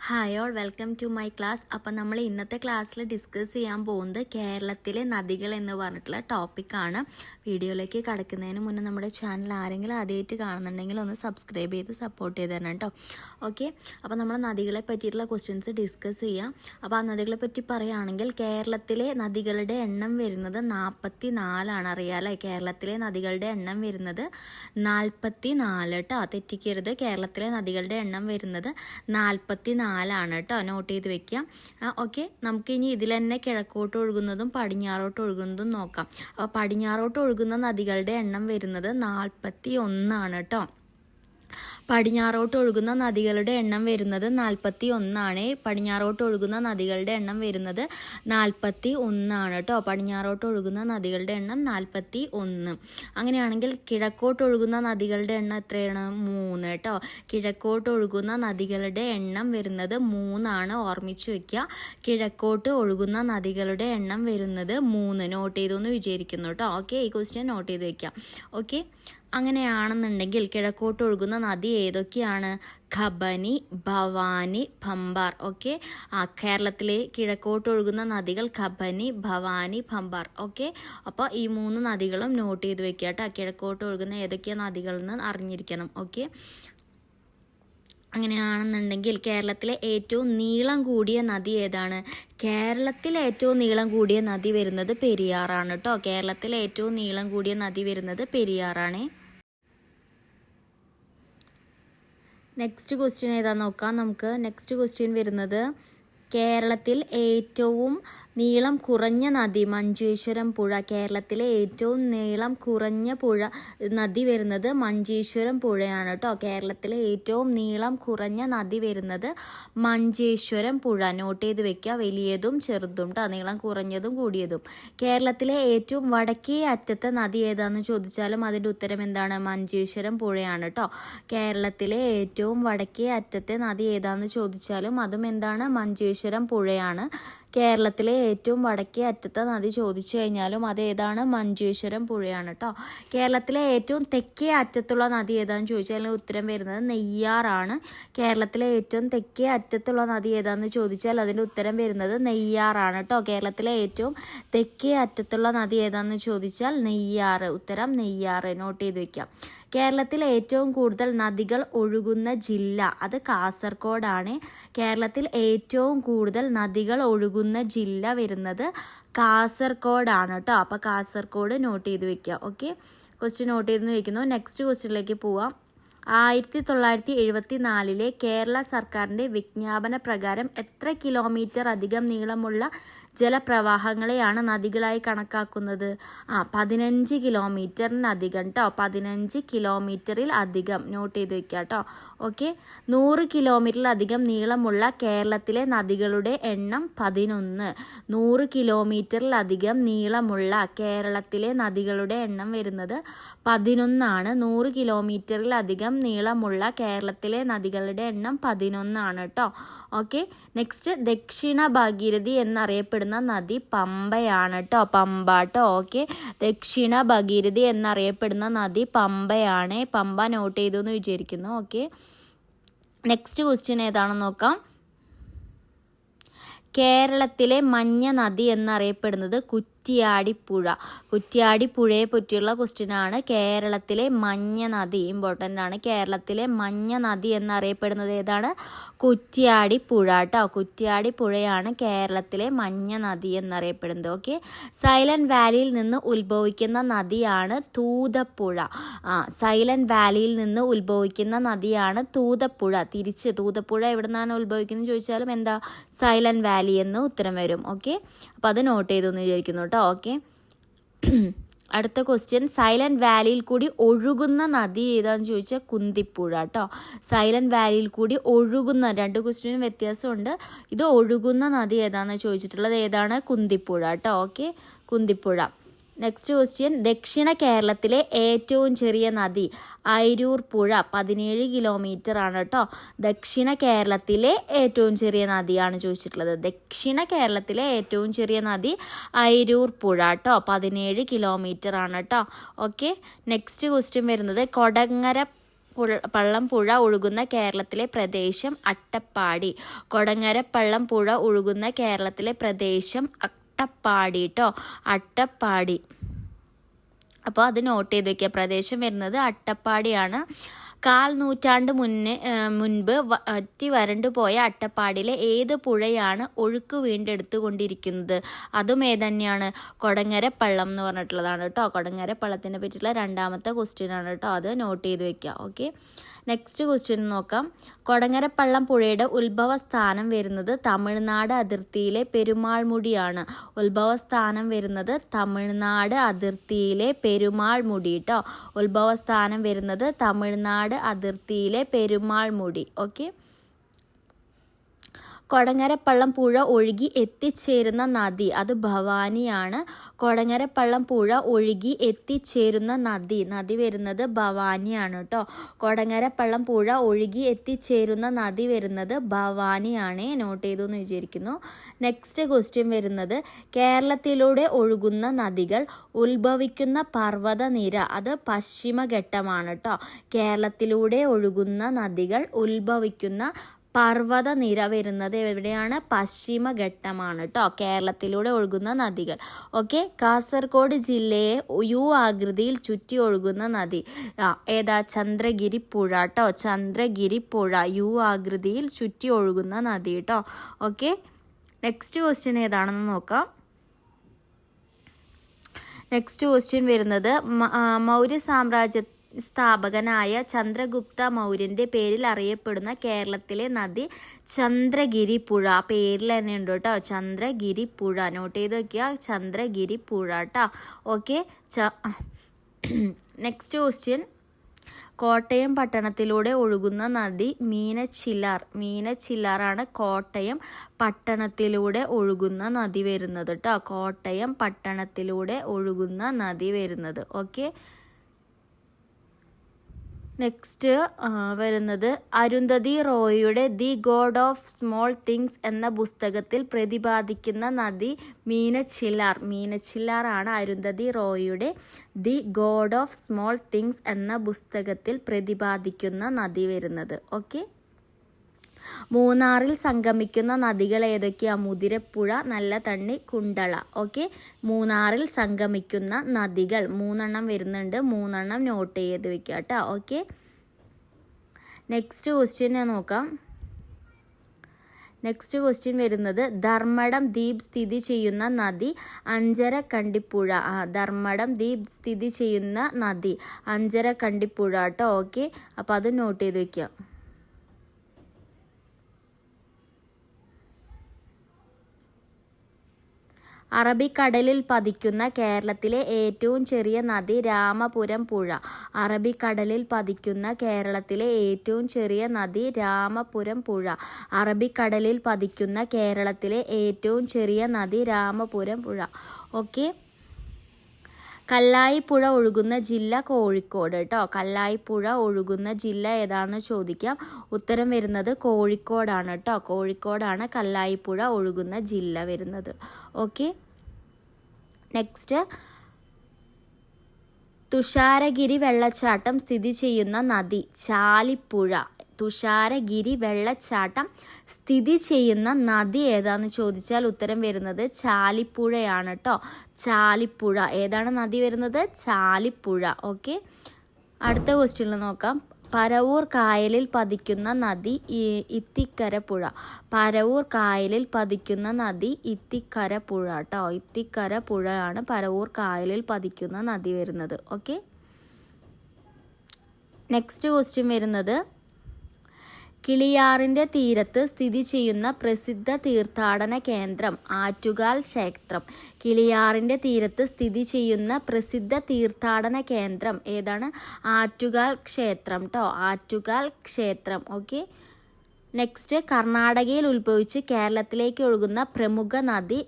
Hi all, welcome to my class. അപ്പം നമ്മൾ ഇന്നത്തെ ക്ലാസ്സിൽ ഡിസ്കസ് ചെയ്യാൻ പോകുന്നത് കേരളത്തിലെ നദികൾ എന്ന് പറഞ്ഞിട്ടുള്ള ടോപ്പിക്കാണ്. വീഡിയോയിലേക്ക് കടക്കുന്നതിന് മുന്നേ നമ്മുടെ ചാനൽ ആരെങ്കിലും ആദ്യമായിട്ട് കാണുന്നുണ്ടെങ്കിൽ ഒന്ന് സബ്സ്ക്രൈബ് ചെയ്ത് സപ്പോർട്ട് ചെയ്ത് തരണം കേട്ടോ. ഓക്കെ, അപ്പോൾ നമ്മൾ നദികളെ പറ്റിയിട്ടുള്ള ക്വസ്റ്റ്യൻസ് ഡിസ്കസ് ചെയ്യാം. അപ്പോൾ ആ നദികളെ പറ്റി പറയുകയാണെങ്കിൽ കേരളത്തിലെ നദികളുടെ എണ്ണം വരുന്നത് 44 അറിയാമല്ലേ. കേരളത്തിലെ നദികളുടെ എണ്ണം വരുന്നത് 44 കേട്ടോ, തെറ്റിക്കരുത്. കേരളത്തിലെ നദികളുടെ എണ്ണം വരുന്നത് 44 കേട്ടോ, നോട്ട് ചെയ്ത് വെക്കാം. ഓക്കെ, നമുക്കിനി ഇതിൽ തന്നെ കിഴക്കോട്ട് ഒഴുകുന്നതും പടിഞ്ഞാറോട്ട് ഒഴുകുന്നതും നോക്കാം. അപ്പോൾ പടിഞ്ഞാറോട്ട് ഒഴുകുന്ന നദികളുടെ എണ്ണം വരുന്നത് 41 കേട്ടോ. പടിഞ്ഞാറോട്ട് ഒഴുകുന്ന നദികളുടെ എണ്ണം വരുന്നത് 41. പടിഞ്ഞാറോട്ട് ഒഴുകുന്ന നദികളുടെ എണ്ണം വരുന്നത് 41 കേട്ടോ. പടിഞ്ഞാറോട്ട് ഒഴുകുന്ന നദികളുടെ എണ്ണം 41. അങ്ങനെയാണെങ്കിൽ കിഴക്കോട്ട് ഒഴുകുന്ന നദികളുടെ എണ്ണം എത്രയാണ്? 3 കേട്ടോ. കിഴക്കോട്ട് ഒഴുകുന്ന നദികളുടെ എണ്ണം വരുന്നത് 3. ഓർമ്മിച്ച് വെക്കുക. കിഴക്കോട്ട് ഒഴുകുന്ന നദികളുടെ എണ്ണം വരുന്നത് 3. നോട്ട് ചെയ്തെന്ന് വിചാരിക്കുന്നു കേട്ടോ. ഓക്കെ, ഈ ക്വസ്റ്റ്യൻ നോട്ട് ചെയ്ത് വെക്കാം. ഓക്കെ, അങ്ങനെയാണെന്നുണ്ടെങ്കിൽ കിഴക്കോട്ട് ഒഴുകുന്ന നദി ഏതൊക്കെയാണ്? കബനി, ഭവാനി, ഭമ്പാർ. ഓക്കെ, കേരളത്തിലെ കിഴക്കോട്ട് ഒഴുകുന്ന നദികൾ കബനി, ഭവാനി, ഭമ്പാർ. ഓക്കെ, അപ്പോൾ ഈ 3 നദികളും നോട്ട് ചെയ്ത് വെക്കുക കേട്ടോ. കിഴക്കോട്ട് ഒഴുകുന്ന ഏതൊക്കെയാണ് നദികളെന്ന് അറിഞ്ഞിരിക്കണം. ഓക്കെ, അങ്ങനെയാണെന്നുണ്ടെങ്കിൽ കേരളത്തിലെ ഏറ്റവും നീളം കൂടിയ നദി ഏതാണ്? കേരളത്തിലെ ഏറ്റവും നീളം കൂടിയ നദി വരുന്നത് പെരിയാറാണ് കേട്ടോ. കേരളത്തിലെ ഏറ്റവും നീളം കൂടിയ നദി വരുന്നത് പെരിയാറാണ്. നെക്സ്റ്റ് ക്വസ്റ്റ്യൻ ഏതാണെന്ന് നോക്കാം നമുക്ക്. നെക്സ്റ്റ് ക്വസ്റ്റ്യൻ വരുന്നത് കേരളത്തിൽ ഏറ്റവും നീളം കുറഞ്ഞ നദി മഞ്ചേശ്വരം പുഴ. കേരളത്തിലെ ഏറ്റവും നീളം കുറഞ്ഞ പുഴ നദി വരുന്നത് മഞ്ചേശ്വരം പുഴയാണ് കേട്ടോ. കേരളത്തിലെ ഏറ്റവും നീളം കുറഞ്ഞ നദി വരുന്നത് മഞ്ചേശ്വരം പുഴ. നോട്ട് ചെയ്ത് വെക്കുക, വലിയതും ചെറുതും കേട്ടോ, നീളം കുറഞ്ഞതും കൂടിയതും. കേരളത്തിലെ ഏറ്റവും വടക്കേ അറ്റത്തെ നദി ഏതാണെന്ന് ചോദിച്ചാലും അതിൻ്റെ ഉത്തരം എന്താണ്? മഞ്ചേശ്വരം പുഴയാണ് കേട്ടോ. കേരളത്തിലെ ഏറ്റവും വടക്കേ അറ്റത്തെ നദി ഏതാണെന്ന് ചോദിച്ചാലും അതും എന്താണ്? മഞ്ചേശ്വരം പുഴയാണ്. കേരളത്തിലെ ഏറ്റവും വടക്കേ അറ്റത്തെ നദി ചോദിച്ചു കഴിഞ്ഞാലും അത് ഏതാണ്? മഞ്ചേശ്വരം പുഴയാണ് കേട്ടോ. കേരളത്തിലെ ഏറ്റവും തെക്കേ അറ്റത്തുള്ള നദി ഏതാണെന്ന് ചോദിച്ചാൽ ഉത്തരം വരുന്നത് നെയ്യാറാണ്. കേരളത്തിലെ ഏറ്റവും തെക്കേ അറ്റത്തുള്ള നദി ഏതാണെന്ന് ചോദിച്ചാൽ അതിൻ്റെ ഉത്തരം വരുന്നത് നെയ്യാറാണ് കേട്ടോ. കേരളത്തിലെ ഏറ്റവും തെക്കേ അറ്റത്തുള്ള നദി ഏതാണെന്ന് ചോദിച്ചാൽ നെയ്യാറ്. ഉത്തരം നെയ്യാറ്. നോട്ട് ചെയ്ത് വയ്ക്കാം. കേരളത്തിൽ ഏറ്റവും കൂടുതൽ നദികൾ ഒഴുകുന്ന ജില്ല അത് കാസർഗോഡാണ്. കേരളത്തിൽ ഏറ്റവും കൂടുതൽ നദികൾ ഒഴുകുന്ന ജില്ല വരുന്നത് കാസർഗോഡാണ് കേട്ടോ. അപ്പോൾ കാസർഗോഡ് നോട്ട് ചെയ്ത് വെക്കുക. ഓക്കെ, ക്വസ്റ്റ്യൻ നോട്ട് ചെയ്ത് വയ്ക്കുന്നു. നെക്സ്റ്റ് ക്വസ്റ്റ്യനിലേക്ക് പോവാം. 1974 കേരള സർക്കാരിൻ്റെ വിജ്ഞാപന പ്രകാരം എത്ര കിലോമീറ്റർ അധികം നീളമുള്ള ജലപ്രവാഹങ്ങളെയാണ് നദികളായി കണക്കാക്കുന്നത്? 15 കിലോമീറ്ററിനധികം കേട്ടോ. 15 കിലോമീറ്ററിൽ അധികം. നോട്ട് ചെയ്ത് വയ്ക്കുക കേട്ടോ. ഓക്കെ, 100 കിലോമീറ്ററിലധികം നീളമുള്ള കേരളത്തിലെ നദികളുടെ എണ്ണം 11. 100 കിലോമീറ്ററിലധികം നീളമുള്ള കേരളത്തിലെ നദികളുടെ എണ്ണം വരുന്നത് 11. 100 കിലോമീറ്ററിലധികം നീളമുള്ള കേരളത്തിലെ നദികളുടെ എണ്ണം 11 കേട്ടോ. ഓക്കെ, നെക്സ്റ്റ് ദക്ഷിണ ഭാഗീരഥി എന്നറിയപ്പെടുന്ന നദി പമ്പയാണ് കേട്ടോ. പമ്പ കേട്ടോ. ഓക്കെ, ദക്ഷിണ ഭാഗീരഥി എന്നറിയപ്പെടുന്ന നദി പമ്പയാണ്. പമ്പ നോട്ട് ചെയ്തു എന്ന് വിചാരിക്കുന്നു. ഓക്കെ, നെക്സ്റ്റ് ക്വസ്റ്റ്യൻ ഏതാണെന്ന് നോക്കാം. കേരളത്തിലെ മഞ്ഞ നദി എന്നറിയപ്പെടുന്നത് കുറ്റിയാടിപ്പുഴ. കുറ്റിയാടിപ്പുഴയെ പറ്റിയുള്ള ക്വസ്റ്റ്യനാണ്. കേരളത്തിലെ മഞ്ഞ നദി ഇമ്പോർട്ടൻ്റ് ആണ്. കേരളത്തിലെ മഞ്ഞ നദി എന്നറിയപ്പെടുന്നത് ഏതാണ്? കുറ്റിയാടിപ്പുഴ കേട്ടോ. കുറ്റിയാടിപ്പുഴയാണ് കേരളത്തിലെ മഞ്ഞ നദി എന്നറിയപ്പെടുന്നത്. ഓക്കെ, സൈലന്റ് വാലിയിൽ നിന്ന് ഉത്ഭവിക്കുന്ന നദിയാണ് തൂതപ്പുഴ. സൈലന്റ് വാലിയിൽ നിന്ന് ഉത്ഭവിക്കുന്ന നദിയാണ് തൂതപ്പുഴ. തിരിച്ച് തൂതപ്പുഴ എവിടെ നിന്നാണ് ഉത്ഭവിക്കുന്നത് ചോദിച്ചാലും എന്താ? സൈലന്റ് വാലി എന്ന് ഉത്തരം വരും. ഓക്കെ, അപ്പോൾ അത് നോട്ട് ചെയ്തെന്ന് വിചാരിക്കുന്നു കേട്ടോ. ഓക്കെ, അടുത്ത ക്വസ്റ്റ്യൻ സൈലന്റ് വാലിയിൽ കൂടി ഒഴുകുന്ന നദി ഏതാണെന്ന് ചോദിച്ചാൽ കുന്തിപ്പുഴ കേട്ടോ. സൈലന്റ് വാലിയിൽ കൂടി ഒഴുകുന്ന, 2 ക്വസ്റ്റ്യനും വ്യത്യാസമുണ്ട്. ഇത് ഒഴുകുന്ന നദി ഏതാണെന്ന് ചോദിച്ചിട്ടുള്ളത് ഏതാണ്? കുന്തിപ്പുഴ കേട്ടോ. ഓക്കെ, കുന്തിപ്പുഴ. നെക്സ്റ്റ് ക്വസ്റ്റ്യൻ ദക്ഷിണ കേരളത്തിലെ ഏറ്റവും ചെറിയ നദി അയിരൂർ പുഴ. 17 കിലോമീറ്റർ ആണ് കേട്ടോ. ദക്ഷിണ കേരളത്തിലെ ഏറ്റവും ചെറിയ നദിയാണ് ചോദിച്ചിട്ടുള്ളത്. ദക്ഷിണ കേരളത്തിലെ ഏറ്റവും ചെറിയ നദി അയിരൂർ പുഴ കേട്ടോ. 17 കിലോമീറ്റർ ആണ് കേട്ടോ. ഓക്കെ, നെക്സ്റ്റ് ക്വസ്റ്റ്യൻ വരുന്നത് കൊടങ്ങര പള്ളം പുഴ ഒഴുകുന്ന കേരളത്തിലെ പ്രദേശം അട്ടപ്പാടി. കൊടങ്ങരപ്പള്ളം പുഴ ഒഴുകുന്ന കേരളത്തിലെ പ്രദേശം അട്ടപ്പാടി കേട്ടോ, അട്ടപ്പാടി. അപ്പോൾ അത് നോട്ട് ചെയ്ത് വയ്ക്കുക. പ്രദേശം വരുന്നത് അട്ടപ്പാടിയാണ്. 1/4 നൂറ്റാണ്ട് മുൻപ് വറ്റി വരണ്ടു പോയ അട്ടപ്പാടിയിലെ ഏത് പുഴയാണ് ഒഴുക്ക് വീണ്ടെടുത്തുകൊണ്ടിരിക്കുന്നത്? അതും ഏതന്നെയാണ്? കൊടങ്ങരപ്പള്ളം എന്ന് പറഞ്ഞിട്ടുള്ളതാണ് കേട്ടോ. കൊടങ്ങരപ്പള്ളത്തിനെ പറ്റിയിട്ടുള്ള 2ാമത്തെ ക്വസ്റ്റ്യൻ ആണ് കേട്ടോ. അത് നോട്ട് ചെയ്ത് വയ്ക്കുക. ഓക്കെ, നെക്സ്റ്റ് ക്വസ്റ്റ്യൻ നോക്കാം. കൊടങ്ങരപ്പള്ളം പുഴയുടെ ഉത്ഭവസ്ഥാനം വരുന്നത് തമിഴ്നാട് അതിർത്തിയിലെ പെരുമാൾമുടിയാണ്. ഉത്ഭവസ്ഥാനം വരുന്നത് തമിഴ്നാട് അതിർത്തിയിലെ പെരുമാൾമുടി കേട്ടോ. ഉത്ഭവസ്ഥാനം വരുന്നത് തമിഴ്നാട് അതിർത്തിയിലെ പെരുമാൾമുടി. ഓക്കെ, കൊടങ്ങരപ്പള്ളം പുഴ ഒഴുകി എത്തിച്ചേരുന്ന നദി അത് ഭവാനിയാണ്. കൊടങ്ങരപ്പള്ളം പുഴ ഒഴുകി എത്തിച്ചേരുന്ന നദി വരുന്നത് ഭവാനിയാണ് കേട്ടോ. കൊടങ്ങരപ്പള്ളം പുഴ ഒഴുകി എത്തിച്ചേരുന്ന നദി വരുന്നത് ഭവാനിയാണ്. നോട്ട് ചെയ്തു എന്ന് വിചാരിക്കുന്നു. നെക്സ്റ്റ് ക്വസ്റ്റ്യൻ വരുന്നത് കേരളത്തിലൂടെ ഒഴുകുന്ന നദികൾ ഉത്ഭവിക്കുന്ന പർവ്വതനിര അത് പശ്ചിമഘട്ടമാണ് കേട്ടോ. കേരളത്തിലൂടെ ഒഴുകുന്ന നദികൾ ഉത്ഭവിക്കുന്ന പർവ്വതനിര വരുന്നത് എവിടെയാണ്? പശ്ചിമഘട്ടമാണ് കേട്ടോ. കേരളത്തിലൂടെ ഒഴുകുന്ന നദികൾ. ഓക്കെ, കാസർഗോഡ് ജില്ലയെ യു ആകൃതിയിൽ ചുറ്റി ഒഴുകുന്ന നദി ഏതാ? ചന്ദ്രഗിരി പുഴ കേട്ടോ. ചന്ദ്രഗിരി പുഴ യു ആകൃതിയിൽ ചുറ്റി ഒഴുകുന്ന നദി കേട്ടോ. ഓക്കെ, നെക്സ്റ്റ് ക്വസ്റ്റ്യൻ ഏതാണെന്ന് നോക്കാം. നെക്സ്റ്റ് ക്വസ്റ്റ്യൻ വരുന്നത് മൗര്യ സാമ്രാജ്യ സ്ഥാപകനായ ചന്ദ്രഗുപ്ത മൗര്യൻ്റെ പേരിൽ അറിയപ്പെടുന്ന കേരളത്തിലെ നദി ചന്ദ്രഗിരി പുഴ. പേരിൽ തന്നെ ഉണ്ട് കേട്ടോ, ചന്ദ്രഗിരി പുഴ. നോട്ട് ചെയ്ത് വയ്ക്കുക, ചന്ദ്രഗിരി പുഴ കേട്ടോ. Okay, next question. കോട്ടയം പട്ടണത്തിലൂടെ ഒഴുകുന്ന നദി മീനച്ചില്ലാറാണ് കോട്ടയം പട്ടണത്തിലൂടെ ഒഴുകുന്ന നദി വരുന്നത് കേട്ടോ. കോട്ടയം പട്ടണത്തിലൂടെ ഒഴുകുന്ന നദി വരുന്നത്. ഓക്കെ, നെക്സ്റ്റ് വരുന്നത് അരുന്ധതി റോയിയുടെ the God of Small Things എന്ന പുസ്തകത്തിൽ പ്രതിപാദിക്കുന്ന നദി മീനച്ചില്ലാറാണ് അരുന്ധതി റോയിയുടെ the God of Small Things എന്ന പുസ്തകത്തിൽ പ്രതിപാദിക്കുന്ന നദി വരുന്നത്. ഓക്കെ, മൂന്നാറിൽ സംഗമിക്കുന്ന നദികൾ ഏതൊക്കെയാ? മുതിരപ്പുഴ, നല്ലതണ്ണി, കുണ്ടള. ഓക്കെ, മൂന്നാറിൽ സംഗമിക്കുന്ന നദികൾ 3 വരുന്നുണ്ട്. 3 നോട്ട് ചെയ്ത് വെക്കുക കേട്ടോ. ഓക്കെ, നെക്സ്റ്റ് ക്വസ്റ്റ്യൻ നോക്കാം. നെക്സ്റ്റ് ക്വസ്റ്റ്യൻ വരുന്നത് ധർമ്മടം ദ്വീപ് സ്ഥിതി ചെയ്യുന്ന നദി അഞ്ചരക്കണ്ടിപ്പുഴ. ധർമ്മടം ദ്വീപ് സ്ഥിതി ചെയ്യുന്ന നദി അഞ്ചരക്കണ്ടിപ്പുഴ കേട്ടോ. ഓക്കെ, അപ്പോൾ അത് നോട്ട് ചെയ്ത് വെക്കുക. അറബിക്കടലിൽ പതിക്കുന്ന കേരളത്തിലെ ഏറ്റവും ചെറിയ നദി രാമപുരം പുഴ. അറബിക്കടലിൽ പതിക്കുന്ന കേരളത്തിലെ ഏറ്റവും ചെറിയ നദി രാമപുരം പുഴ. അറബിക്കടലിൽ പതിക്കുന്ന കേരളത്തിലെ ഏറ്റവും ചെറിയ നദി രാമപുരം പുഴ. ഓക്കെ, കല്ലായിപ്പുഴ ഒഴുകുന്ന ജില്ല കോഴിക്കോട് കേട്ടോ. കല്ലായിപ്പുഴ ഒഴുകുന്ന ജില്ല ഏതാണെന്ന് ചോദിക്കാം. ഉത്തരം വരുന്നത് കോഴിക്കോടാണ് കേട്ടോ. കോഴിക്കോടാണ് കല്ലായിപ്പുഴ ഒഴുകുന്ന ജില്ല വരുന്നത്. ഓക്കെ, നെക്സ്റ്റ് തുഷാരഗിരി വെള്ളച്ചാട്ടം സ്ഥിതി ചെയ്യുന്ന നദി ചാലിപ്പുഴ. തുഷാരഗിരി വെള്ളച്ചാട്ടം സ്ഥിതി ചെയ്യുന്ന നദി ഏതാന്ന് ചോദിച്ചാൽ ഉത്തരം വരുന്നത് ചാലിപ്പുഴയാണ് കേട്ടോ. ചാലിപ്പുഴ ഏതാണ് നദി വരുന്നത്? ചാലിപ്പുഴ. ഓക്കെ, അടുത്ത ക്വസ്റ്റ്യനിൽ നോക്കാം. പരവൂർ കായലിൽ പതിക്കുന്ന നദി ഇത്തിക്കര പുഴ. പരവൂർ കായലിൽ പതിക്കുന്ന നദി ഇത്തിക്കര പുഴ കേട്ടോ. ഇത്തിക്കര പുഴയാണ് പരവൂർ കായലിൽ പതിക്കുന്ന നദി വരുന്നത്. ഓക്കെ, നെക്സ്റ്റ് ക്വസ്റ്റ്യൻ വരുന്നത് കിളിയാറിൻ്റെ തീരത്ത് സ്ഥിതി ചെയ്യുന്ന പ്രസിദ്ധ തീർത്ഥാടന കേന്ദ്രം ആറ്റുകാൽ ക്ഷേത്രം. കിളിയാറിൻ്റെ തീരത്ത് സ്ഥിതി ചെയ്യുന്ന പ്രസിദ്ധ തീർത്ഥാടന കേന്ദ്രം ഏതാണ്? ആറ്റുകാൽ ക്ഷേത്രം കേട്ടോ. ആറ്റുകാൽ ക്ഷേത്രം. ഓക്കെ, നെക്സ്റ്റ് കർണാടകയിൽ ഉത്ഭവിച്ച് കേരളത്തിലേക്ക് ഒഴുകുന്ന പ്രമുഖ നദി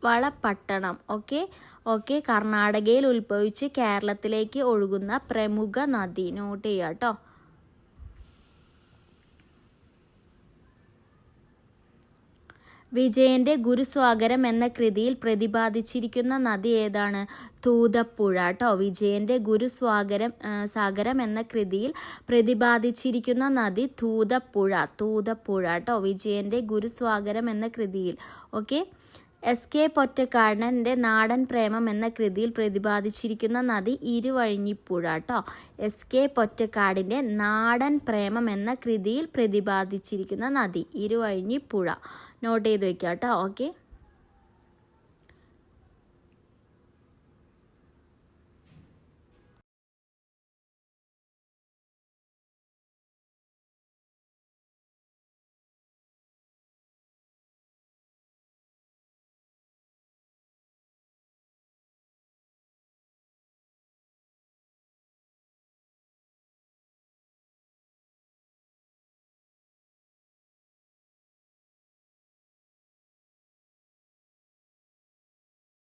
വളപട്ടണം. ഓക്കെ, കർണാടകയിൽ ഉത്ഭവിച്ച് കേരളത്തിലേക്ക് ഒഴുകുന്ന പ്രമുഖ നദി നോട്ട് ചെയ്യുക കേട്ടോ. വിജയൻ്റെ ഗുരുസ്വാഗരം എന്ന കൃതിയിൽ പ്രതിപാദിച്ചിരിക്കുന്ന നദി ഏതാണ്? തൂതപ്പുഴ കേട്ടോ. വിജയൻ്റെ സാഗരം എന്ന കൃതിയിൽ പ്രതിപാദിച്ചിരിക്കുന്ന നദി തൂതപ്പുഴ കേട്ടോ. വിജയൻ്റെ ഗുരുസ്വാഗരം എന്ന കൃതിയിൽ. ഓക്കെ. SK പൊറ്റക്കാടൻ്റെ നാടൻ പ്രേമം എന്ന കൃതിയിൽ പ്രതിപാദിച്ചിരിക്കുന്ന നദി ഇരുവഴിഞ്ഞിപ്പുഴ കേട്ടോ. SK പൊറ്റക്കാടിൻ്റെ നാടൻ പ്രേമം എന്ന കൃതിയിൽ പ്രതിപാദിച്ചിരിക്കുന്ന നദി ഇരുവഴിഞ്ഞിപ്പുഴ. നോട്ട് ചെയ്ത് വെക്കാം കേട്ടോ. ഓക്കെ.